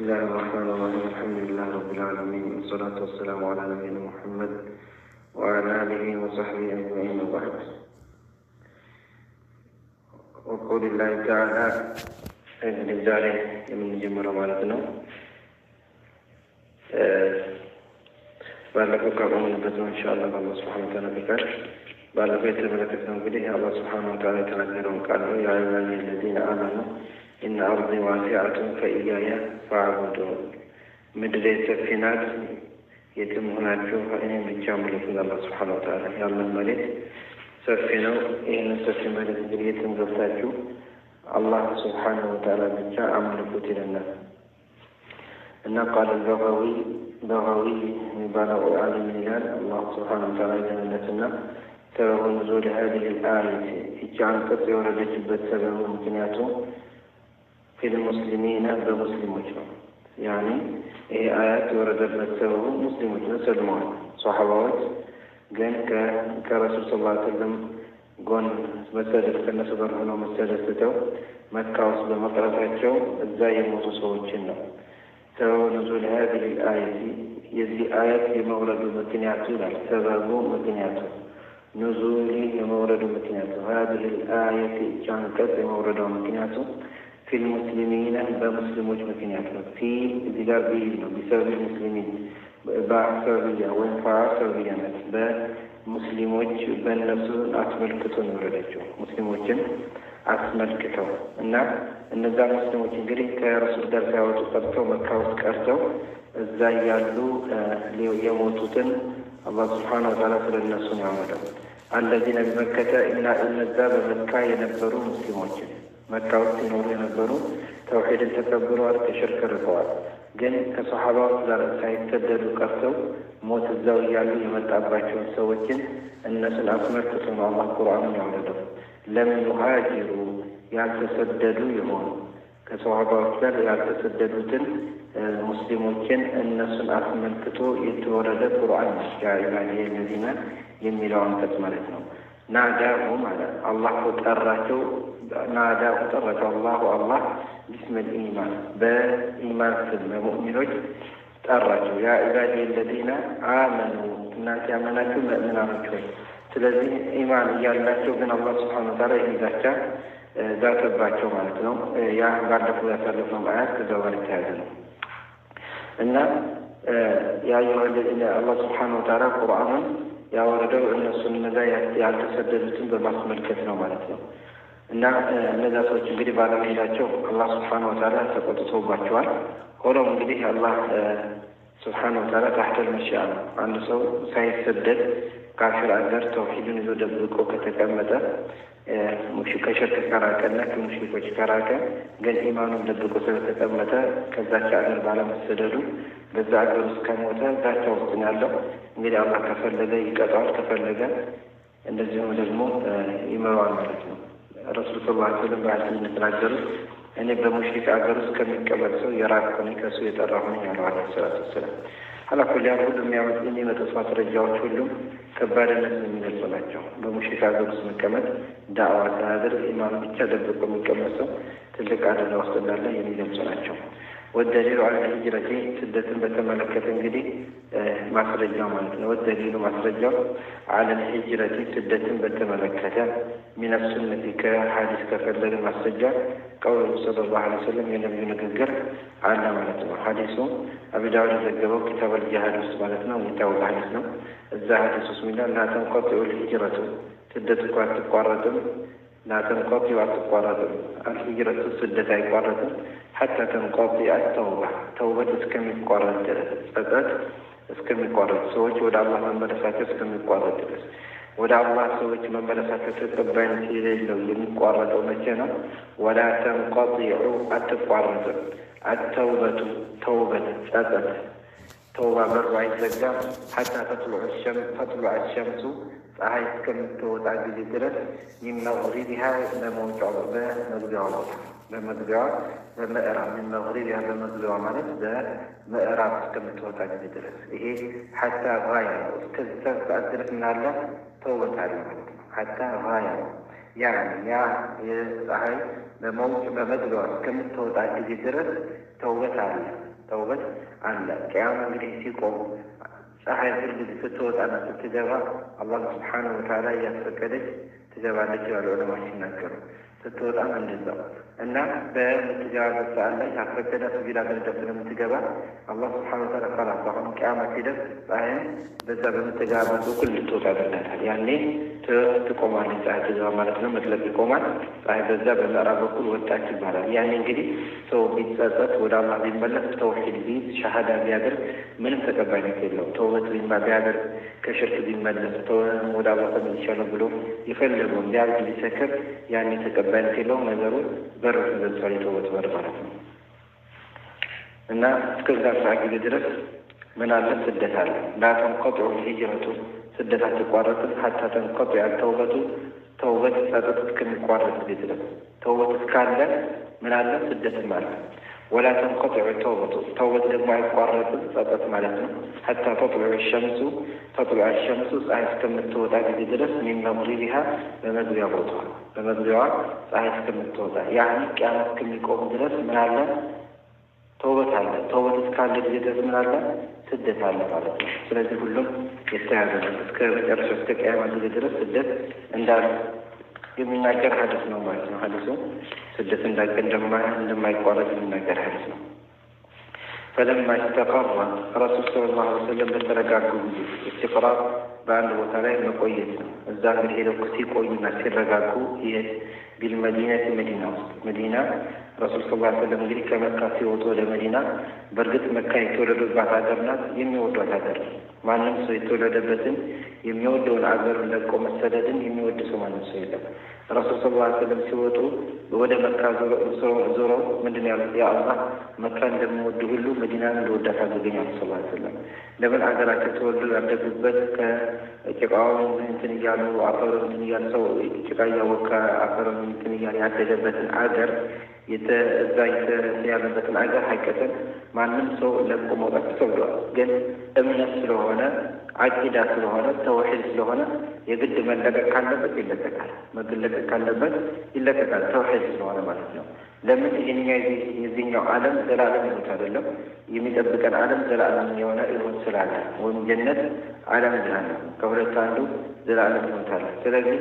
الله الرحمن الرحيم الحمد لله رب العالمين والصلاة والسلام على نبينا محمد وعلى آله وصحبه أجمعين وبعد. وقول الله تعالى الجاري من جمر مالتنا ባለፈው ካቆምንበት ነው ኢንሻአላህ በአላህ ሱብሓነሁ ወተዓላ ፍቃድ ባለፈው የተመለከትነው እንግዲህ አላህ ሱብሓነሁ ወተዓላ የተናገረውን ቃል ነው። ያ አዩሀ ለዚነ አመኑ ኢነ አርዲ ዋሲዐቱን ፈኢያየ ፈዕቡዱን። ምድሬ ሰፊ ናት፣ የትም ሆናችሁ እኔን ብቻ አምልኩኝ። አላህ ሱብሓነሁ ወተዓላ ያለን መሬት ሰፊ ነው። ይህንን ሰፊ መሬት እንግዲህ የትም ገብታችሁ አላህ ሱብሓነሁ ወተዓላ ብቻ አምልኩት ይለናል እና ቃል በጋዊ የሚባለው ዓለም ይላል አላህ ሱብሓነሁ ወተዓላ ይገለጽና ሰበቡ ኑዙል ሀዚሂ አልአየት ይህች አንቀጽ የወረደችበት ሰበቡ ምክንያቱ ፊል ሙስሊሚነ በሙስሊሞች ነው። ያኒ ይሄ አያት የወረደበት ሰበቡ ሙስሊሞች ነው፣ ሰልመዋል። ሶሐባዎች ግን ከረሱል ሰለላሁ ዐለይሂ ወሰለም ጎን መሰደድ ከነሱ ጋር ሆነው መሰደድ ትተው መካ ውስጥ በመቅረታቸው እዛ የሞቱ ሰዎችን ነው። ሰበቡ ኑዙል ሀዚሂ አልአየት የዚህ አያት የመውረዱ ምክንያቱ ይላል። ሰበቡ ምክንያቱ ኑዙሊ የመውረዱ ምክንያቱ ሀዚሂ አልአየት ይህች አንቀጽ የመውረዷ ምክንያቱ ፊል ሙስሊሚነ በሙስሊሞች ምክንያት ነው። ፊ እዚህ ጋር ቢ ነው። ቢሰበብ ሙስሊሚን በሰበብያ ወይም ሰበብያ ናት። በሙስሊሞች በእነሱ አስመልክቶ ነው የወረደችው። ሙስሊሞችን አስመልክተው እና እነዛ ሙስሊሞች እንግዲህ ከረሱል ጋር ሳይወጡ ቀርተው መካ ውስጥ ቀርተው እዛ ያሉ የሞቱትን አላህ ሱብሓነሁ ወተዓላ ስለ እነሱ ነው ያወራው። አለዚነ ቢመከተ እና እነዛ በመካ የነበሩ ሙስሊሞችን መካ ውስጥ ይኖሩ የነበሩ ተውሒድን ተቀብለዋል፣ ከሽርክ ርቀዋል። ግን ከሰሓባዎች ጋር ሳይሰደዱ ቀርተው ሞት እዛው እያሉ የመጣባቸውን ሰዎችን እነሱን አስመልክቶ ነው አላህ ቁርአኑን ያወረደው። ለም ዩሃጅሩ ያልተሰደዱ የሆኑ ከሰሓባዎች ጋር ያልተሰደዱትን ሙስሊሞችን እነሱን አስመልክቶ የተወረደ ቁርአን ያ ኢባዲየ ለዚነ የሚለው አንቀጽ ማለት ነው። ናዳሁ ማለት አላህ ጠራቸው። ናዳሁ ጠራቸው አላህ ቢስሚል ኢማን በኢማን ስም በሙእሚኖች ጠራቸው። ያ ኢባዲየ ለዚነ አመኑ እናንተ ያመናችሁ ምእምናኖች ሆይ። ስለዚህ ኢማን እያላቸው ግን አላህ ሱብሓነሁ ወተዓላ ይዛቻ ዛተባቸው ማለት ነው። ያ ባለፈው ያሳለፍነው አያት ከዛው ጋር የተያያዘ ነው እና ያ አላህ ሱብሓነሁ ወተዓላ ቁርአኑን ያወረደው እነሱን እነዛ ያልተሰደዱትን በማስመልከት ነው ማለት ነው። እና እነዛ ሰዎች እንግዲህ ባለመሄዳቸው አላህ ሱብሓነሁ ወተዓላ ተቆጥቶባቸዋል። ሆኖም እንግዲህ አላህ ሱብሓነሁ ወተዓላ ታሕተል መሺአ ነው። አንድ ሰው ሳይሰደድ ካፊር አገር ተውሒድን ይዞ ደብቆ ከተቀመጠ ከሽርክ ከራቀና ከሙሽሪኮች ከራቀ ግን ኢማኑን ደብቆ ስለተቀመጠ ከዛች አገር ባለመሰደዱ በዛ አገር ውስጥ ከሞተ ዛቻ ውስጥ ነው ያለው። እንግዲህ አላህ ከፈለገ ይቀጣዋል፣ ከፈለገ እንደዚሁም ደግሞ ይመራዋል ማለት ነው። ረሱል ሰለላሁ ዐለይሂ ወሰለም በሐዲስ እንደተናገሩት እኔ በሙሽሪክ አገር ውስጥ ከሚቀመጥ ሰው የራቅኩ ነኝ፣ ከእሱ የጠራሁ ነኝ ያለው ዐለይሂ ሰላቱ ወሰላም። አላኩል ያን ሁሉ የሚመጡት ማስረጃዎች ሁሉም ከባድነት የሚገልጹ ናቸው። በሙሽሪክ ሀገር ውስጥ መቀመጥ ዳዕዋ ሳያደርግ ኢማን ብቻ ደብቆ የሚቀመጥ ሰው ትልቅ አደጋ ውስጥ እንዳለ የሚገልጹ ናቸው። ወደሊሉ ዐለ ሂጅረቲ ስደትን በተመለከተ እንግዲህ ማስረጃው ማለት ነው። ወደሊሉ ማስረጃው ዐለ ሂጅረቲ ስደትን በተመለከተ ሚነ ሱነቲ ከሐዲስ ከፈለገ ማስረጃ ቀውሉ ሰለላሁ ዐለይሂ ወሰለም የነቢዩ ንግግር አለ ማለት ነው። ሐዲሱ አቡ ዳውድ የዘገበው ኪታብ አልጂሃድ ውስጥ ማለት ነው የሚታወቅ ሐዲስ ነው። እዛ ሐዲስ ውስጥ ሚላል ላ ተንቀጢዑ ልሂጅረቱ ስደት እኮ አትቋረጥም፣ ላ ተንቀጢዑ አትቋረጥም፣ አልሂጅረቱ ስደት አይቋረጥም፣ ሐታ ተንቀጢዐ ተውበት እስከሚቋረጥ ድረስ ጸጸት እስከሚቋረጥ ሰዎች ወደ አላህ መመለሳቸው እስከሚቋረጥ ድረስ ወደ አላህ ሰዎች መመለሳቸው ተቀባይነት የሌለው የሚቋረጠው መቼ ነው? ወላ ተንቀጢዑ አትቋረጥም፣ አተውበቱ ተውበት ጸጸት ተውባ በሩ አይዘጋም። ሐታ ተጥሉዐ ሸምሱ ፀሐይ እስከምትወጣ ጊዜ ድረስ ሚን መግሪቢሃ ለመውጫው በመግቢያዋ በምዕራብ ሚን መግሪቢሃ በመግቢያዋ ማለት በምዕራብ እስከምትወጣ ጊዜ ድረስ ይሄ ሐታ ጋያ ነው። እስከዛ ሰዓት ድረስ ምናለ ተውበት አለ ማለት ነው። ሐታ ጋያ ነው። ያ የፀሐይ በመግቢያዋ እስከምትወጣ ጊዜ ድረስ ተውበት አለ። ተውበት አለ። ቅያማ እንግዲህ ሲቆም ፀሐይ ፍርድ ስትወጣና ስትገባ አላህ ስብሓነሁ ወተዓላ እያስፈቀደች ትገባለች ያሉ ዑለማዎች ሲናገሩ፣ ስትወጣም እንደዛው እና በምትገባበት ሰዓት ላይ ያስፈቀደ ስቢል አገርደብ ስለምትገባ አላህ ስብሓነሁ ወተዓላ ካላት አሁን ቅያማ ሲደርስ ፀሐይን በዛ በምትገባበት በኩል ልትወጣ ያደርጋታል። ያኔ ትቆማለች። ፀሐይ ትገባ ማለት ነው፣ መጥለቅ ይቆማል። ፀሐይ በዛ በምዕራብ በኩል ወጣች ይባላል። ያኔ እንግዲህ ሰው ቢጸጸት ወደ አላህ ቢመለስ ተውሂድ ቢይዝ ሻሃዳ ቢያደርግ ምንም ተቀባይነት የለውም። ተውበት ቢያደርግ ከሽርክ ቢመለስ ወደ አላህ ተመልሻለሁ ብሎ የፈለገውን ቢያርግ ቢሰክር ያኔ ተቀባይነት የለውም። ነገሩ በር ተዘግቷል፣ የተውበት በር ማለት ነው። እና እስከዛ ሰዓት ጊዜ ድረስ ምን አለ? ስደት አለ። ላ ተንቀጢዑ ሂጅረቱ ስደት አትቋረጥም። ሀታ ተንቀጢዕ ተውበቱ ተውበት ጸጸት እስከሚቋረጥ ጊዜ ድረስ ተውበት እስካለ ምን አለ? ስደትም አለ። ወላ ተንቀጢዑ ተውበቱ ተውበት ደግሞ አይቋረጥም፣ ጸጸት ማለት ነው። ሀታ ተጥሉዕ ሸምሱ ፀሐይ እስከምትወጣ ጊዜ ድረስ ሚን መግሪቢሃ በመግቢያ ቦታዋ በመግቢያዋ ፀሐይ እስከምትወጣ ያኔ ቅያማ እስከሚቆም ድረስ ምን አለ? ተውበት አለ። ተውበት እስካለ ጊዜ ድረስ ምን አለ? ስደት አለ ማለት ነው። ስለዚህ ሁሉም የተያዘ ነው። እስከ መጨረሻ እስከ ቅያማ ጊዜ ድረስ ስደት እንዳለ የሚናገር ሀዲስ ነው ማለት ነው። ሀዲሱ ስደት እንደማይቋረጥ የሚናገር ሀዲስ ነው። ፈለማ ኢስተቀረ ረሱል ሰለላሁ ዐለይሂ ወሰለም በተረጋጉ ጊዜ ኢስቲቅራር በአንድ ቦታ ላይ መቆየት ነው። እዛ እንግዲህ ሄደው ሲቆዩና ሲረጋጉ ይሄድ ቢልመዲነቲ መዲና ውስጥ መዲና ረሱል ሰለላሁ ዐለይሂ ወሰለም እንግዲህ ከመካ ሲወጡ ወደ መዲና፣ በእርግጥ መካ የተወለዱባት ሀገር ናት፣ የሚወዷት ሀገር። ማንም ሰው የተወለደበትን የሚወደውን አገሩን ለቆ መሰደድን የሚወድ ሰው ማንም ሰው የለም። ረሱል ሰለላሁ ዐለይሂ ወሰለም ሲወጡ ወደ መካ ዞረው ምንድን ያሉት? ያ አላህ መካ እንደሚወድ ሁሉ መዲናን እንደወዳት አድርገኝ አሉ ሰለላሁ ዐለይሂ ወሰለም። ለምን አገራቸው ተወልዶ ያደጉበት ከጭቃውን እንትን እያሉ አፈሩን እንትን እያሉ ሰው ጭቃ እያወካ አፈሩን እንትን እያሉ ያደገበትን አገር እዛ ያለበትን አገር ሀይቀትን ማንም ሰው ለቆ መውጣት ተብሏል። ግን እምነት ስለሆነ አቂዳ ስለሆነ ተውሂድ ስለሆነ የግድ መለቀቅ ካለበት ይለቀቃል፣ መለቀቅ ካለበት ይለቀቃል። ተውሂድ ስለሆነ ማለት ነው። ለምን የዚህኛው ዓለም ዘላለም ህይወት አይደለም። የሚጠብቀን ዓለም ዘላለም የሆነ ህይወት ስላለ ወይም ጀነት ዓለም ጀሃነም ከሁለት አንዱ ዘላለም ህይወት አለ። ስለዚህ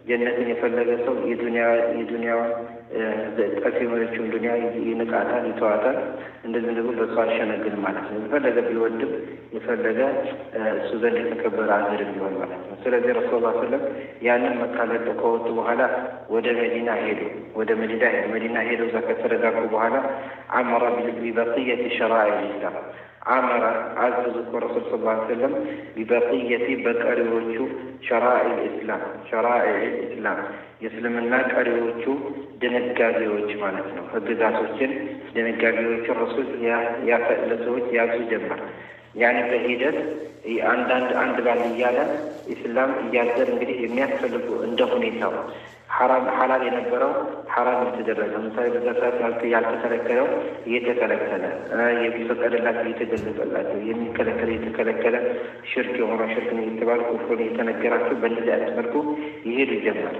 ጀነትን የፈለገ ሰው የዱንያዋን ጠፊ የሆነችውን ዱንያ ይንቃታል፣ ይተዋታል። እንደዚህ ደግሞ በሷ አልሸነግልም ማለት ነው። የፈለገ ቢወድም የፈለገ እሱ ዘንድ የተከበረ አገር ቢሆን ማለት ነው። ስለዚህ ረሱሉላህ ሰለላሁ ዐለይሂ ወሰለም ያንን መካ ለቀው ከወጡ በኋላ ወደ መዲና ሄዱ። መዲና ሄደው እዛ ከተረጋጉ በኋላ አመረ ቢበቅየት ሸራኢዕ ልኢስላም አመራ አዘዙ ረሱል ሰለላሁ ዐለይሂ ወሰለም ቢበቅየቲ በቀሪዎቹ ሸራኢዕ ልኢስላም የእስልምና ቀሪዎቹ ድንጋጌዎች ማለት ነው። ህግጋቶችን ድንጋጌዎችን ረሱል ለሰዎች ያዙ ጀመር። ያኔ በሂደት አንድ ባል እያለ ኢስላም እያዘር እንግዲህ የሚያስፈልጉ እንደ ሁኔታው ሐላል የነበረው ሐራም የተደረገ ምሳሌ በዛ ሰዓት ያልተከለከለው እየተከለከለ የሚፈቀድላቸው እየተገለጸላቸው የሚከለከለ እየተከለከለ ሽርክ የሆነው ሽርክን እየተባሉ ኩፍርን እየተነገራቸው በእንደዚህ አይነት መልኩ ይሄዱ ይጀምራል።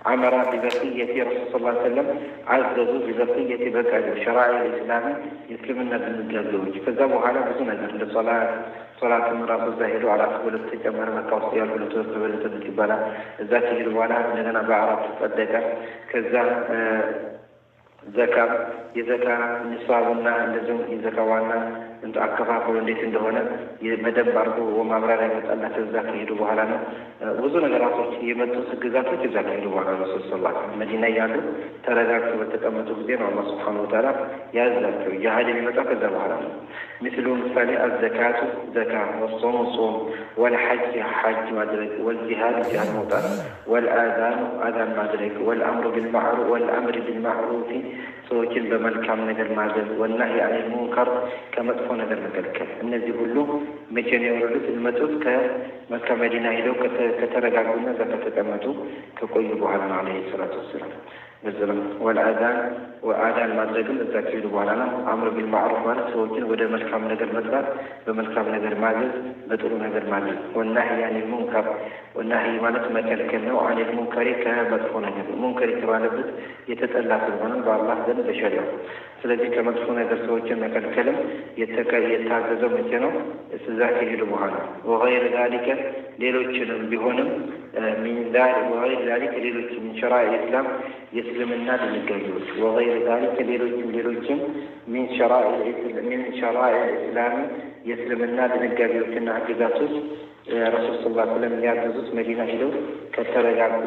አመራ ቢበቅየቲ ረሱል ሰለላሁ ዐለይሂ ወሰለም አዘዙ ቢበቅየቲ በቀሪ ሸራኢዕ ልኢስላም የእስልምና ድንጋጌዎች። ከዛ በኋላ ብዙ ነገር እንደ ሶላትም ራሱ እዛ ሄዶ አራት ሁለት ተጨመረ። መካ ውስጥ ያሉ ሁለት በለተት ይባላል። እዛ ከሄዱ በኋላ እንደገና በአራት ጸደቀ። ከዛ ዘካ የዘካ ንሷብና እንደዚሁም የዘካ ዋና አከፋፈሉ እንዴት እንደሆነ በደንብ አድርጎ ማብራሪያ ያመጣላቸው እዛ ከሄዱ በኋላ ነው። ብዙ ነገራቶች የመጡ ህግጋቶች እዛ ከሄዱ በኋላ ረሱል ሰለላሁ ዐለይሂ ወሰለም መዲና እያሉ ተረጋግተው በተቀመጡ ጊዜ ነው አላህ ሱብሓነሁ ወተዓላ ያዛቸው። ጂሃድ የሚመጣው ከዛ በኋላ ነው። ምስሉ ምሳሌ አዘካቱ ዘካ፣ ወሶሙ ጾም፣ ወልሐጅ ሐጅ ማድረግ፣ ወልጂሃድ ጂሃድ መውጣት፣ ወልአዛኑ አዛን ማድረግ፣ ወልአምሩ ቢልማዕሩፍ ሰዎችን በመልካም ነገር ማዘዝ፣ ወነህይ ዐኒል ሙንከር ከመጥፎ ነገር መከልከል። እነዚህ ሁሉ መቼ ነው የወረዱት? የመጡት ከመካ መዲና ሄደው ከተረጋጉና እዛ ከተቀመጡ ከቆዩ በኋላ ነው አለይሂ ሰላቱ ወሰላም። مثلا والأذان وآذان ما تقول الذكر وعلنا أمر بالمعروف ማለት ሰዎችን ወደ መልካም ነገር መጥራት በመልካም ነገር ማዘዝ በጥሩ ነገር ማዘዝ والنهي عن المنكر والنهي ማለት መከልከል ነው عن المنكر ከመጥፎ ነገር ሙንከር የተባለበት የተጠላ ስለሆነ በአላህ ዘንድ በሸሪዓው ስለዚህ ከመጥፎ ነገር ሰዎችን መከልከልም የታዘዘው መቼ ነው እዛ ከሄዱ በኋላ وغير ذلك ሌሎችንም ቢሆንም من ذلك وغير ذلك ሌሎች من شرائع الإسلام يسلمنا ድንጋጌዎች وغير ذلك ሌሎችም من شرائع الإسلام يسلمنا ድንጋጌዎችና ህግጋቶች ረሱል ሰለላሁ ዐለይሂ ወሰለም ያዘዙት መዲና ሄደው ከተረጋጉ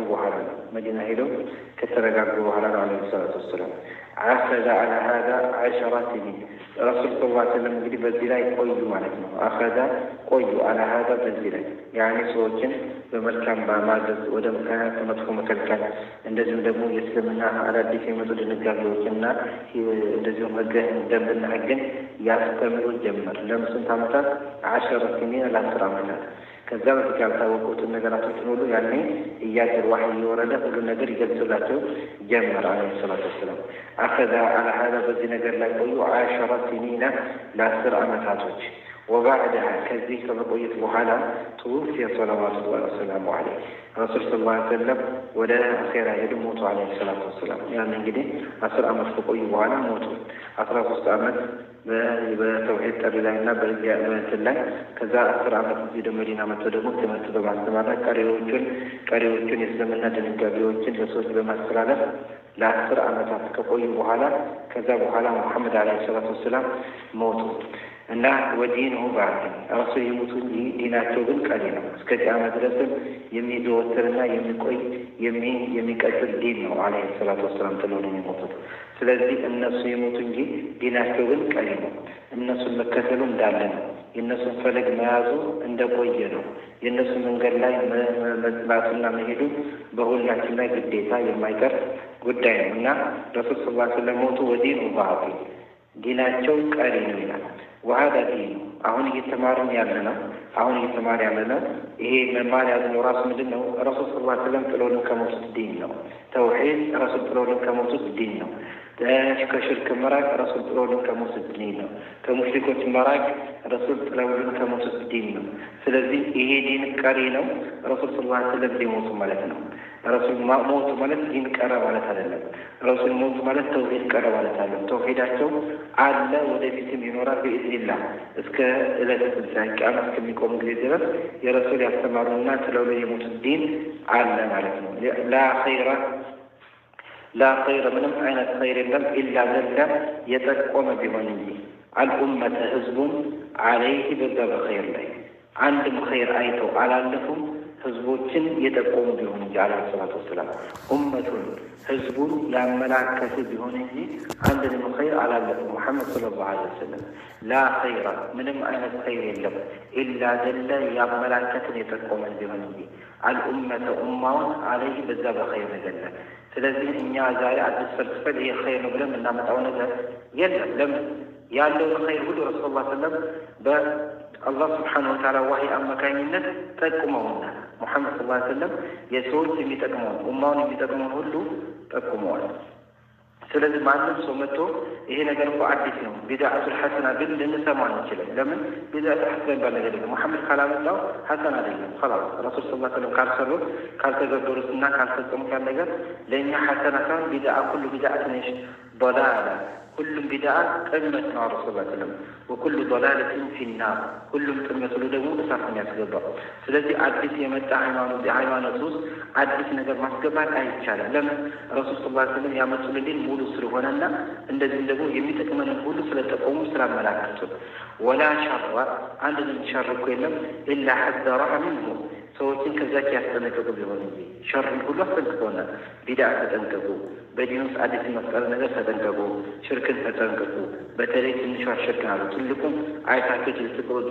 በኋላ ነው አለይሂ ሰላቱ ወሰላም አኸዘ على هذا 10 سنين ረሱል ሰለላሁ ዐለይሂ ወሰለም እንግዲህ በዚህ ላይ ቆዩ ማለት ነው አኸዘ ቆዩ على هذا በዚህ ላይ ያኔ ሰዎችን በመልካም ማዘዝ ወደ መጥፎ መከልከል እንደዚሁም ደግሞ የእስልምና አዳዲስ የመጡ ድንጋጌዎችና እንደዚሁም ደንብና ህግን ያስተምሩ ጀመር ለስንት ዓመታት 10 سنين ለ10 ዓመታት ከዛ በፊት ያልታወቁትን ነገራቶች ሁሉ ያኔ እያጀር ዋህይ የወረደ ሁሉ ነገር ይገልጽላቸው ጀመረ አለይሂ ሰላቱ ወሰላም አኸዘ على هذا በዚህ ነገር ላይ ቆዩ 10 سنين ለ10 ዓመታቶች وبعدها كذلك بقيت بحالا توفي صلوات الله وسلامه عليه رسول صلى الله عليه وسلم ولا خير يموت عليه الصلاة والسلام يعني نجدي 10 ዓመት በቆዩ በኋላ ሞቱ 13 ዓመት በተውሂድ ተብላይና በእግዚአብሔር ከዛ 10 ዓመት ወደ መዲና መጥተው ደግሞ ትምህርት በማስተማር ቀሪዎቹን የእስልምና ድንጋጌዎችን ለሰዎች በማስተላለፍ ለ10 ዓመታት ከቆዩ በኋላ ከዛ በኋላ ሙሐመድ አለይሂ ሰላቱ ወሰላም ሞቱ እና ወዲንሁ ባቂ ረሱል ይሙቱ እንጂ ዲናቸው ግን ቀሪ ነው እስከ ቂያማ ድረስም የሚዘወትርና የሚቀጥል ዲን ነው አለይሂ ሰላቱ ወሰላም ተብሎ ነው የሞቱት ስለዚህ እነሱ ይሙቱ እንጂ ዲናቸው ግን ቀሪ ነው እነሱን መከተሉ እንዳለ ነው የእነሱን ፈለግ መያዙ እንደቆየ ነው የእነሱ መንገድ ላይ መጽናቱና መሄዱ በሁላችን ላይ ግዴታ የማይቀር ጉዳይ ነው እና ረሱል ሰለላሁ ዐለይሂ ወሰለም ሞቱ ወዲንሁ ባቂ ዲናቸው ቀሪ ነው ይላል وهذا دين አሁን እየተማርን ያለነው ይሄ መማር ያዝነው ራሱ ምንድነው ረሱል ሰለላሁ ዐለይሂ ወሰለም ጥሎልን ከሞቱት ዲን ነው ተውሂድ ረሱል ጥሎልን ከሞቱት ዲን ነው ከሽርክ መራቅ ረሱል ጥሎልን ከሞቱት ዲን ነው ከሙሽሪኮች መራቅ ረሱል ጥሎልን ከሞቱት ዲን ነው ስለዚህ ይሄ ዲን ቀሪ ነው ረሱል ሰለላሁ ዐለይሂ ወሰለም ሊሞቱ ማለት ነው ረሱል ሞቱ ማለት ዲን ቀረ ማለት አይደለም ረሱል ሞቱ ማለት ተውሂድ ቀረ ማለት አይደለም ተውሂዳቸው አለ ወደፊትም ይኖራል በኢዝኒላህ እስከ ዕለተ ትንሣኤ ቂያማ እስከሚቆም ጊዜ ድረስ የረሱል ያስተማሩና ስለሆነ የሞቱት ዲን አለ ማለት ነው لا خير ምንም አይነት ኸይር የለም ኢላ ዘለ የጠቆመ ቢሆን እንጂ አልኡመተ ህዝቡን አለይህ በዛ በኸይር ላይ አንድም ኸይር አይተው አላለፉም ህዝቦችን የጠቆሙ ቢሆን እንጂ አለይሂ ሰላቱ ወሰላም ኡመቱን ህዝቡን ያመላከቱ ቢሆን እንጂ አንድም ኸይር አላለፉም ሙሐመድ ሰለላሁ ዐለይሂ ወሰለም ላ ኸይራ ምንም አይነት ኸይር የለም ኢላ ዘለ ያመላከትን የጠቆመን ቢሆን እንጂ አልኡመተ ኡማውን አለይህ በዛ በኸይር ዘለ ስለዚህ እኛ ዛሬ አዲስ ፈልስፈል ይሄ ኸይር ነው ብለን እናመጣው ነገር የለም ለምን ያለው ኸይር ሁሉ ረሱል ሰለላሁ ዐለይሂ ወሰለም በአላህ ሱብሓነሁ ወተዓላ ወህይ አማካኝነት ጠቁመውና ሙሐመድ ሰለላሁ ዐለይሂ ወሰለም የሰዎች የሚጠቅመውን ኡማውን የሚጠቅመውን ሁሉ ጠቁመዋል ስለዚህ ማንም ሰው መጥቶ ይሄ ነገር እኮ አዲስ ነው ቢድዓቱል ሐሰና ግን ልንሰማ አንችልም ለምን ቢድዓቱል ሐሰና ባለ ነገር ሙሐመድ ካላመጣው ሐሰና አይደለም خلاص ረሱል ሰለላሁ ዐለይሂ ወሰለም ካልሰሩት ካልተገበሩትና ካልፈጸሙት ያን ነገር ለኛ ሐሰና ሳይሆን ቢድዓ ሁሉ ቢድዓትን ضلاله ሁሉም ቢድዓ ጥመት ነው ረሱል ሰለላሁ ዐለይሂ ወሰለም ወኩሉ ضلاله في النار ሁሉም ጥመት ሁሉ ደግሞ እሳት ነው ያስገባው ስለዚህ አዲስ የመጣ ሃይማኖት ውስጥ አዲስ ነገር ማስገባት አይቻልም ለምን ረሱል ሰለላሁ ዐለይሂ ወሰለም ያመጡልን ሙሉ ስለሆነና እንደዚህ ደግሞ የሚጠቅመንን ሁሉ ስለጠቆሙ ስላመላከቱ ወላ ሸር አንድም ሸር እኮ የለም ኢላ ሐذረ منه ሰዎችን ከዛች ያስጠነቀቁ ቢሆን እንጂ ሸርን ሁሉ አስጠንቅቀውናል ቢድዓ ተጠንቀቁ በዲን ውስጥ አዲስ መፍጠር ነገር ተጠንቀቁ ሽርክን ተጠንቀቁ በተለይ ትንሿ ሽርክ አሉ ትልቁም አይታችሁ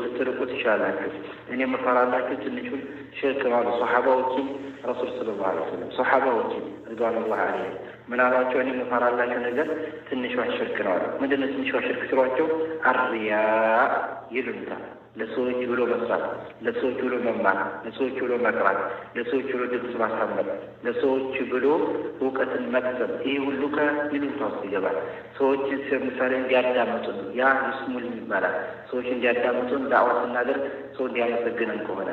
ልትርቁት ይሻላችሁ እኔ መፈራላችሁ ትንሹን ሽርክ ማለት ሱሐባዎችን ረሱል ሰለላሁ ዐለይሂ ወሰለም ሱሐባዎችን ሪድዋኑላሂ ዐለይሂም ምን አሏቸው እኔ መፈራላችሁ ነገር ትንሿ ሽርክ ነው አሉ ምንድነው ትንሿ ሽርክ ሲሏቸው አርያ ይሉታል ለሰዎች ብሎ መስራት፣ ለሰዎች ብሎ መማር፣ ለሰዎች ብሎ መቅራት፣ ለሰዎች ብሎ ድምፅ ማሳመር፣ ለሰዎች ብሎ እውቀትን መቅሰም፣ ይህ ሁሉ ከይሉኝታ ውስጥ ይገባል። ሰዎች ምሳሌ እንዲያዳምጡን ያ ይስሙል ይባላል። ሰዎች እንዲያዳምጡን ዳዕዋ ስናደርግ ሰው እንዲያመሰግነን ከሆነ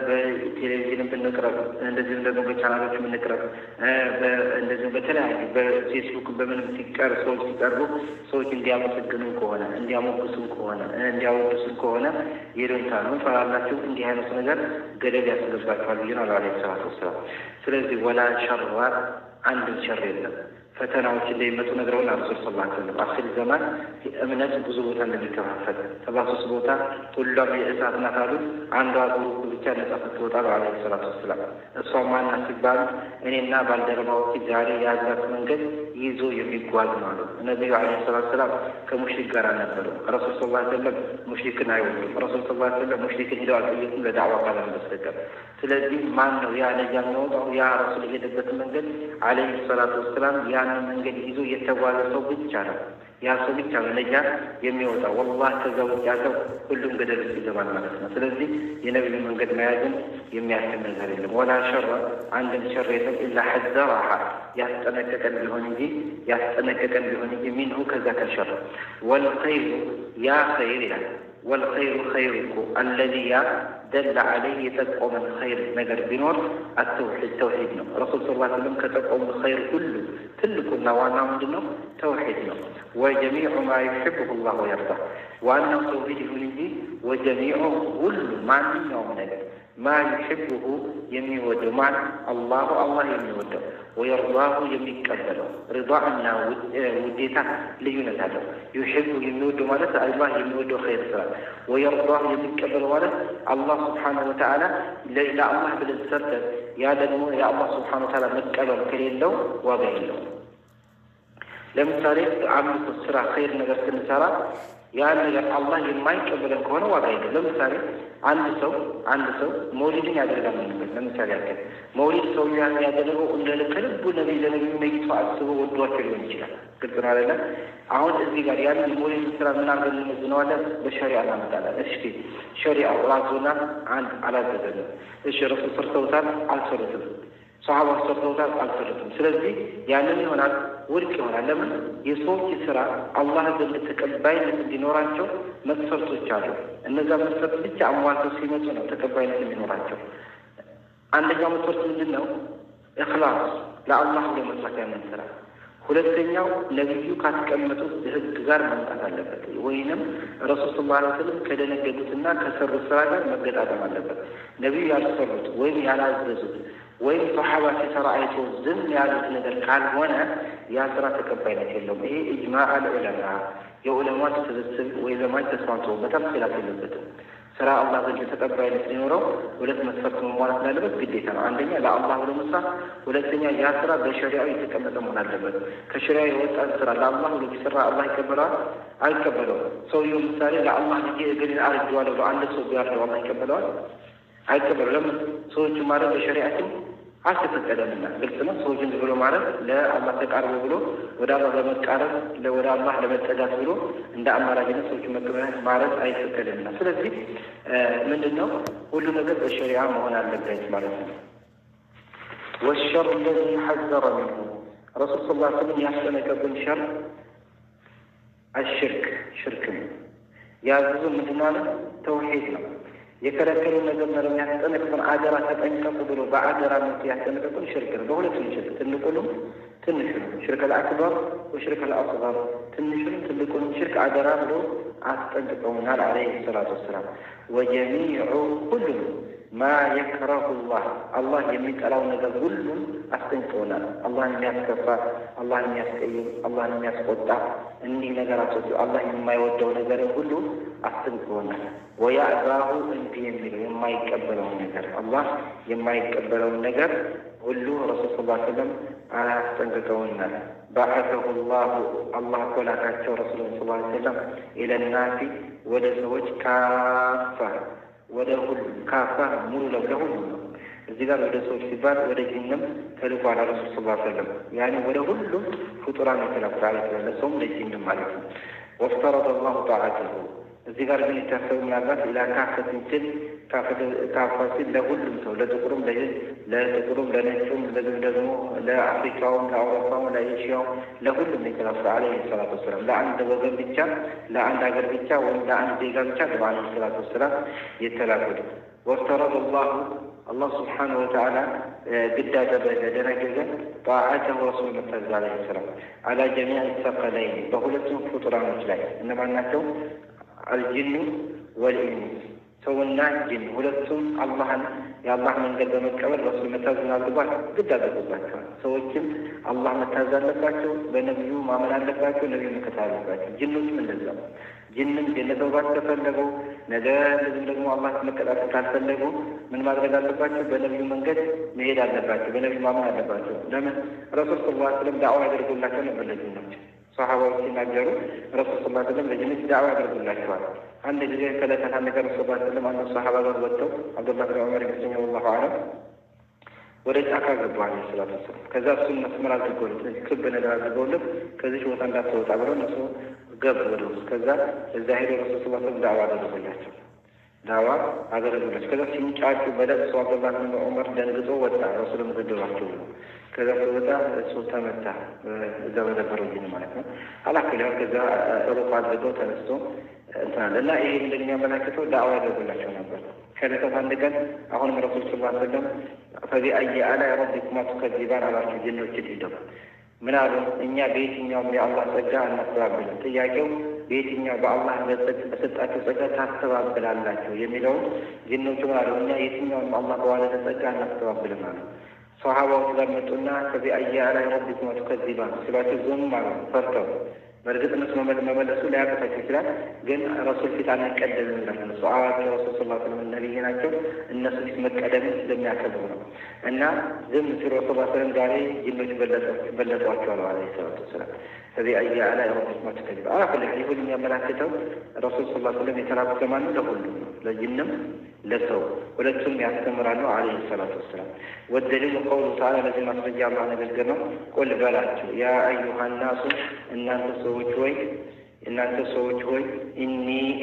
በቴሌቪዥንም ብንቅረብ፣ እንደዚሁም ደግሞ በቻናሎች ብንቅረብ፣ እንደዚሁም በተለያዩ በፌስቡክ በምንም ሰዎች ሲቀርቡ ሰዎች እንዲያመሰግኑን ከሆነ እንዲያሞግሱን ከሆነ እንዲያወድሱን ከሆነ ይሉኝታ ነው ፈራላችሁ። እንዲህ አይነት ነገር ገደል ያስገባችኋል ብዬ ነው አለይሂ ሰላቱ ወሰላም። ስለዚህ ወላ ሸራ አንድም ሸር የለም። ፈተናዎች እንደሚመጡ ነግረውን ረሱል ሰለላሁ ዐለይሂ ወሰለም አኺር ዘመን እምነት ብዙ ቦታ እንደሚከፋፈል 73 ቦታ ሁሉም የእሳት ናት አሉ። አንዷ ግሩፕ ብቻ ነጻ ስትወጣ አለይሂ ሰላቱ ወሰላም እሷ ማናት ሲባሉ እኔና ባልደረባዎች ዛሬ የያዝናት መንገድ ይዞ የሚጓዝ ነው አሉ። ነቢዩ አለይሂ ሰላቱ ወሰላም ከሙሽሪክ ጋር ነበሩ። ረሱል ሰለላሁ ዐለይሂ ወሰለም ሙሽሪክን አይወዱም። ረሱል ሰለላሁ ዐለይሂ ወሰለም ሙሽሪክን ሄደው አልጠየቁም ለዳዕዋ ካለም በስተቀር። ስለዚህ ማን ነው ያ ነጃ የሚወጣው? ያ ረሱል የሄደበት መንገድ አለይሂ ሰላቱ ወሰላም ያንን መንገድ ይዞ የተጓዘ ሰው ብቻ ነው። ያ ሰው ብቻ ነው ነጃ የሚወጣው። ወላሂ ከዛ ውጭ ያለው ሁሉም ገደል ውስጥ ይገባል ማለት ነው። ስለዚህ የነቢዩ መንገድ መያዝን የሚያስችል ነገር የለም። ወላ ሸረ አንድም ሸር የለም ኢላ ሐዘረሃ ያስጠነቀቀን ቢሆን እንጂ ሚንሁ ከዛ ከሸር ወልኸይሩ ያ ኸይር ይላል። والخير خيرك الذي دل عليه يتقوم الخير نجر بنور التوحيد نو رسول صلى الله عليه وسلم كتقوم الخير كله كلنا وانا عندنا توحيد نو وجميع ما يحبه الله ويرضاه وأنه توحيده لدي وجميع كل ما يوم نجر ما يحبه يميوده مع الله يميوده ويرضاه يميكبله رضاءنا وديتا ليونت هذا يحبه يميوده مالت الله يميوده خير سلام ويرضاه يميكبله مالت الله سبحانه وتعالى لا الله بالسرد يا دنو يا الله سبحانه وتعالى مكبل كريم له وبين له لمثال عمل السرع خير نجر سنسرع ያን ነገር አላህ የማይቀበለን ከሆነ ዋጋ የለም። ለምሳሌ አንድ ሰው መውሊድን ያደርጋል። ለምሳሌ ያክል መውሊድ ሰው ያደረገው እንደልቡ ነቢይ ለነቢዩ ነይቶ አስቦ ወዷቸው ሊሆን ይችላል። ግልጽ ነው አይደለ? አሁን እዚህ ጋር ያን የመውሊድ ስራ ምን አድርገን እንመዝነዋለን? በሸሪዓ እናመጣለን። እሺ ሸሪዓው ራሱና አንድ አላዘዘንም። እሺ ረሱል ሰርተውታል፣ አልሰሩትም። ሰሃባ ሰርተውታል፣ አልሰሩትም። ስለዚህ ያንን ይሆናል ውድቅ ይሆናል። ለምን? የሰዎች ስራ አላህ ዘንድ ተቀባይነት እንዲኖራቸው መስፈርቶች አሉ። እነዛ መስፈርት ብቻ አሟልተው ሲመጡ ነው ተቀባይነት እንዲኖራቸው። አንደኛው መስፈርት ምንድን ነው? ኢኽላስ ለአላህ ብሎ መስራት ያንን ስራ። ሁለተኛው ነቢዩ ካስቀመጡት ህግ ጋር መምጣት አለበት፣ ወይንም ረሱል ሰለላሁ ዐለይሂ ወሰለም ከደነገጉትና ከሰሩት ስራ ጋር መገጣጠም አለበት። ነቢዩ ያልሰሩት ወይም ያላዘዙት ወይም ሰሓባ ሲሰራ አይቶ ዝም ያሉት ነገር ካልሆነ ያ ስራ ተቀባይነት የለውም። ይሄ ኢጅማዕ አልዑለማ የዑለማዎች ስብስብ ወይ ለማለት ተስማምተውበታል። ኺላፍ የለበትም። ስራ አላህ ዘንድ ተቀባይነት ሊኖረው ሁለት መስፈርት መሟላት እንዳለበት ግዴታ ነው። አንደኛ ለአላህ ብሎ መስራት፣ ሁለተኛ ያ ስራ በሸሪዓው የተቀመጠ መሆን አለበት። ከሸሪዓ የወጣ ስራ ለአላህ ብሎ ቢሰራ አላህ ይቀበለዋል? አይቀበለውም። ሰውየው ምሳሌ ለአላህ ልጄ እግሬን አርጄዋለሁ ብሎ አንድ ሰው ቢያርደው አላህ ይቀበለዋል? አይቀበለው። ለምን? ሰዎቹ ማለት በሸሪዓችን አልተፈቀደምና። ግልጽ ነው። ሰዎችን ብሎ ማለት ለአላህ ተቃርቦ ብሎ ወደ አላህ ለመቃረብ ወደ አላህ ለመጠጋት ብሎ እንደ አማራጭነት ሰዎች ማለት አይፈቀደምና። ስለዚህ ምንድነው ሁሉ ነገር በሸሪዓ መሆን አለበት ማለት ነው። والشر الذي حذر منه رسول صلى الله عليه وسلم ያስጠነቀቁን ሸር ሽርክ ነው። ያዘዙ ምንድነው? ተውሂድ ነው። የከለከሉ ነገር ነው የሚያስጠነቅቁን አደራ ተጠንቀቁ ብሎ በአደራ መልክ ያስጠነቅቁን ሽርክ ነው። በሁለቱም ሽርክ ትልቁንም ትንሹንም ሽርክ አልአክበር ወሽርክ አልአስገር ትንሹንም ትልቁንም ሽርክ አደራ ብሎ አስጠንቅቀውናል አለይሂ ሰላቱ ወሰላም። ወጀሚዑ ሁሉም ማ የክረሁ አላህ የሚጠላው ነገር ሁሉም አስጠንቅቀውናል። አላህን የሚያስከፋ፣ አላህን የሚያስቀይም፣ አላህን የሚያስቆጣ እኒህ ነገራቶች አላህ የማይወደው ነገር ሁሉ አስጠንቅቀውናል። ወያዕባሁ እንዲህ የሚለው የማይቀበለውን ነገር አላህ የማይቀበለውን ነገር ሁሉ ረሱል ሰለላሁ ዐለይሂ ወሰለም አስጠንቅቀውናል። በዐሰሁ ላሁ አላህ ኮላካቸው ረሱል ሰለላሁ ዐለይሂ ወሰለም ኢለናሲ ወደ ሰዎች ካፋ ወደ ሁሉ ካፋ ሙሉ ለሁሉ ነው። እዚህ ጋር ወደ ሰዎች ሲባል ወደ ጂንም ተልኳል ረሱል ሰለላሁ ዐለይሂ ወሰለም ያኔ ወደ ሁሉም ፍጡራን የተላከ ለሰውም ለጂንም ማለት ነው። ወፍተረደ አላሁ ጣዓተሁ እዚህ ጋር ግን የታሰቡ ምናልባት ኢላ ካፈትን ሲል ካፋሲል ለሁሉም ሰው ለጥቁሩም ለጥቁሩም ለነጩም ደግሞ ለአፍሪካውም ለአውሮፓውም ለኤሽያውም ለሁሉም የተላኩት አለይሂ ሰላቱ ወሰላም ለአንድ ወገን ብቻ ለአንድ ሀገር ብቻ ወይም ለአንድ ዜጋ ብቻ አለይሂ ሰላቱ ወሰላም የተላኩት። ወፍተረደ አላህ ስብሓነሁ ወተዓላ ግድ አደረገ ደነገገ ጣዓተሁ ረሱል መታዘዝ አለይሂ ሰላም አላ ጀሚዕ ሰቀለይን በሁለቱም ፍጡራኖች ላይ እነማን ናቸው? አልጅኑ ወልኢንስ ሰውና ጅን ሁለቱም አላህን የአላህ መንገድ በመቀበል ረሱል መታዘዝ አለባቸው፣ ግድ አደረጉባቸዋል። ሰዎችም አላህ መታዘዝ አለባቸው፣ በነቢዩ ማመን አለባቸው፣ ነቢዩ መከተል አለባቸው። ጅኖችም እንደዛ ጅንም ጀነት መግባት ከፈለጉ ነገ ልዝም ደግሞ አላህ መቀጣት ካልፈለጉ ምን ማድረግ አለባቸው? በነቢዩ መንገድ መሄድ አለባቸው፣ በነቢዩ ማመን አለባቸው። ለምን ረሱል ሰለላሁ ዐለይሂ ወሰለም ዳዕዋ ያደርጉላቸው ነበር ለጅኖች። ሰሃባዎች ሲናገሩ ረሱል ሰለላሁ ዐለይሂ ወሰለም ለጅኖች ዳዕዋ ያደርጉላቸዋል። አንድ ጊዜ ከዕለታት አንድ ቀን ረሱል ሰለላሁ ዐለይሂ ወሰለም አንዱ ሰሃባ ጋር ወጥተው አብዱላህ ብን ዑመር ይመስለኛል ወላሁ አዕለም ወደ ጫካ ገቡ አለይሂ ሰላቱ ወሰላም። ከዛ እሱን መስመር አድርገውለት ክብ ነገር አድርገውለት ከዚህ ቦታ እንዳትወጣ ብለው እነሱ ገቡ ወደ ውስጥ። ከዛ እዛ ሄደው ረሱል ሰለላሁ ዐለይሂ ወሰለም ዳዕዋ አደረጉላቸው። ከዛ ሲንጫጩ በለቅሶ አብዱላህ ብን ዑመር ደንግጦ ወጣ። ረሱልም ገደሏቸው ብሎ ከዛ ሲወጣ እሱ ተመታ፣ እዛ በነበረው ጅን ማለት ነው። አላክልያው ከዛ ሩቅ አድርገው ተነስቶ እንትናል እና ይሄ እንደሚያመላክተው ዳዕዋ ያደርጉላቸው ነበር። ከዕለታት አንድ ቀን አሁንም ረሱል ሰለላሁ ዐለይሂ ወሰለም ፈቢአይ አላኢ ረቢኩማ ቱከዚባን አላቸው። ጅኖችን ሂደው ምን አሉ? እኛ በየትኛውም የአላህ ጸጋ አናስተባብልም። ጥያቄው በየትኛው በአላህ በሰጣቸው ጸጋ ታስተባብላላቸው የሚለውን ጅኖቹ ምን አሉ? እኛ የትኛውንም አላህ በዋለተ ጸጋ አናስተባብልም አሉ። ሰሃባዎች ጋር መጡና ፈቢአይ አላኢ ረቢኩማ ቱከዚባን ሲሏቸው ዝም አሉ ፈርተው። በእርግጥ እነሱ መመለሱ ሊያቅታቸው ይችላል፣ ግን ረሱል ፊት አንቀደምም ይላል። እነሱ አዋቂ ረሱል ሰለላሁ ዐለይሂ ወሰለም ነቢይ ናቸው። እነሱ ፊት መቀደምን ስለሚያከብሩ ነው። እና ዝም ሲሉ ረሱል ሰለላሁ ዐለይሂ ወሰለም ዛሬ ጅኖች በለጧቸዋል አለይሂ ሰላቱ ወሰላም። ፈቢአይ አላኢ ረቢኩማ ቱከዚባን አላኩል ይሁን የሚያመላክተው ረሱል ሰለላሁ ዐለይሂ ወሰለም የተላኩት ለማን ነው? ለሁሉም ነው፣ ለጅንም ለሰው ሁለቱም ያስተምራሉ አለይሂ ሰላቱ ወሰላም። ወደሊሉ ቀውሉ ተዓላ ለዚህ ማስረጃ አላህ ንግግር ነው። ቁል በላቸው ያ አዩሃ ናሱ እናንተ ሰዎች ሆይ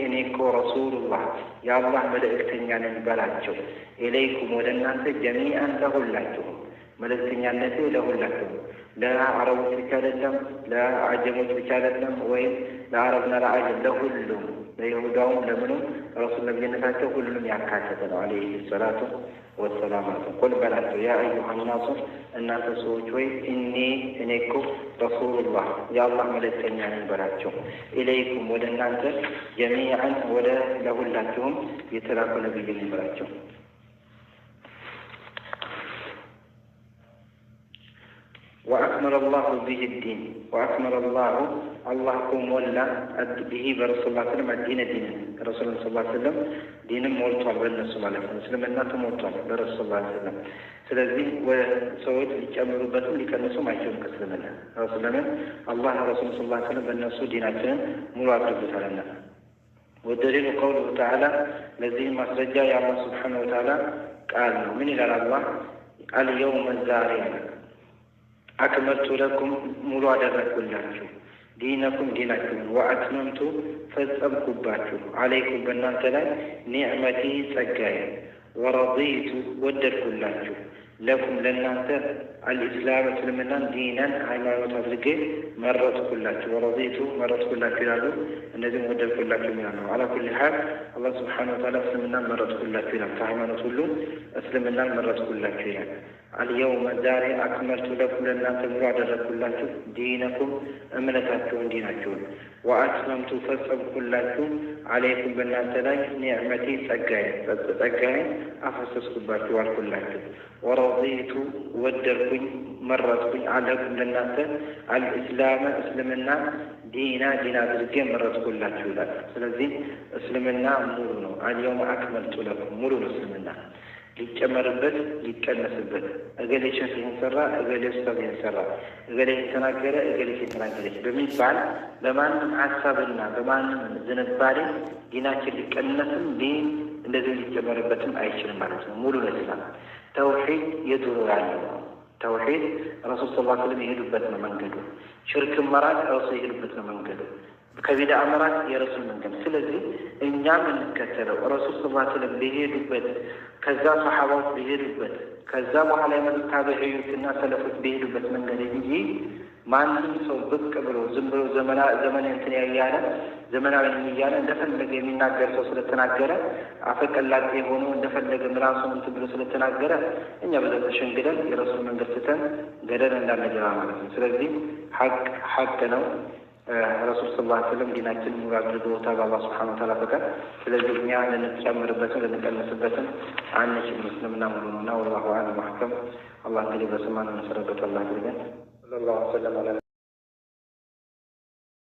እኔ እኮ ረሱሉላህ የአላህ መልእክተኛ ነኝ በላቸው። ኢለይኩም ወደ እናንተ ጀሚአን ለሁላችሁም መልእክተኛነቴ ለሁላችሁም ለአረቦች ብቻ አይደለም፣ ለአጀሞች ብቻ አይደለም፣ ወይም ለአረብና ለአጀም ለሁሉም ለይሁዳውም ለምኑም ረሱል ነቢይነታቸው ሁሉንም ያካተተ ነው አለይሂ ሰላቱ ወሰላም። ቁል በላቸው ያ አዩሃ ናሱ እናንተ ሰዎች ወይ እኔ እኮ ረሱሉላህ የአላህ መልእክተኛ ነኝ በላቸው። ኢለይኩም ወደ እናንተ ጀሚዓን ወደ ለሁላችሁም የተላኩ ነቢይ ነኝ በላቸው። وأكمل الله به الدين وأكمل الله مولا به برسول الله صلى الله عليه وسلم الدين رسول الله صلى الله عليه وسلم دين مولا بالنسبة الله مسلم الناس مولا برسول الله صلى الله عليه وسلم ስለዚህ ሰዎች ሊጨምሩበትም ሊቀንሱም አይችሉም ከእስልምና ረሱልና አላህ ረሱል ሰለላሁ ዐለይሂ ወሰለም በእነሱ ዲናችንን ሙሉ አድርጎታልና። ወደሊሉ ቀውሉሁ ተዓላ ለዚህም ማስረጃ የአላህ ሱብሓነሁ ወተዓላ ቃል ነው። ምን ይላል አላህ? አልየውመ ዛሬ አክመልቱ ለኩም ሙሉ አደረግኩላችሁ ዲነኩም ዲናችሁን ወአትመምቱ ፈጸምኩባችሁ አለይኩም በእናንተ ላይ ኒዕመቲ ጸጋዬ ወረዲቱ ወደድኩላችሁ ለኩም ለእናንተ አልኢስላም እስልምናን ዲነን ሃይማኖት አድርጌ መረጥኩላችሁ። ወረዲቱ መረጥኩላችሁ ይላሉ፣ እነዚህም ወደድኩላችሁ ይላሉ። አላ ኩሊ ሐል አላህ ሱብሓነሁ ወተዓላ እስልምናን መረጥኩላችሁ ይላል። ከሃይማኖት ሁሉ እስልምናን መረጥኩላችሁ ይላል። አልየውመ ዛሬ አክመልቱ ለኩም ለእናንተ ሙሉ አደረግኩላችሁ ዲነኩም እምነታችሁን ዲናችሁን ወአትመምቱ ፈጸምኩላችሁ አለይኩም በእናንተ ላይ ኒዕመቲ ጸጋዬን አፈሰስኩባችሁ አልኩላችሁ። ወረዲቱ ወደድኩኝ መረጥኩኝ አለኩም ለእናንተ አልኢስላመ እስልምና ዲን አድርጌ መረጥኩላችሁ ይላል። ስለዚህ እስልምና ሙሉ ነው። አልየውመ አክመልቱ ለኩም ሙሉ ነው እስልምና። ሊጨመርበት ሊቀነስበት እገሌ ሸህ ይህን ሰራ፣ እገሌ ኡስታዝ ይህን ሰራ፣ እገሌ ተናገረ፣ እገሌ ተናገረች በሚባል በማንም ሀሳብና በማንም ዝንባሌ ዲናችን ሊቀነስም እንደዚህ ሊጨመርበትም አይችልም ማለት ነው። ሙሉ ለስላም ተውሂድ የድሮ ያለው ነው። ተውሂድ ረሱል ሰለላሁ ዐለይሂ ወሰለም የሄዱበት ነው መንገዱ። ሽርክን መራቅ ረሱል የሄዱበት ነው መንገዱ። ከቢዳ አመራት የረሱል መንገድ። ስለዚህ እኛም እንከተለው ረሱል ሰለላሁ ዐለይሂ ወሰለም በሄዱበት ከዛ ሰሐባዎች በሄዱበት ከዛ በኋላ የመጡት ታቢዒዎችና ሰለፎች በሄዱበት መንገድ እንጂ ማንም ሰው ብቅ ብሎ ዝም ብሎ ዘመናዊ እንትን ያያለ ዘመናዊ እያለ እንደፈለገ የሚናገር ሰው ስለተናገረ አፈቀላጤ ሆኖ እንደፈለገ ምላሱን እንትን ብሎ ስለተናገረ እኛ በዛ ተሸንግደን የረሱል መንገድ ትተን ገደል እንዳንገባ ማለት ነው። ስለዚህ ሐቅ ነው። ረሱል ሰለላሁ ዐለይሂ ወሰለም ዲናችን ሙሉ አድርገውታል በአላህ ሱብሓነሁ ወተዓላ ፈቃድ። ስለዚህ እኛ ልንጨምርበትም ልንቀንስበትም አንችልም። እስልምና ሙሉ ነውና ወላሁ አዕለም ወአሕከም። አላህ እንግዲህ በሰማነው መሰረት አላህ አድርገን ሰለላሁ ዐለይሂ ወሰለም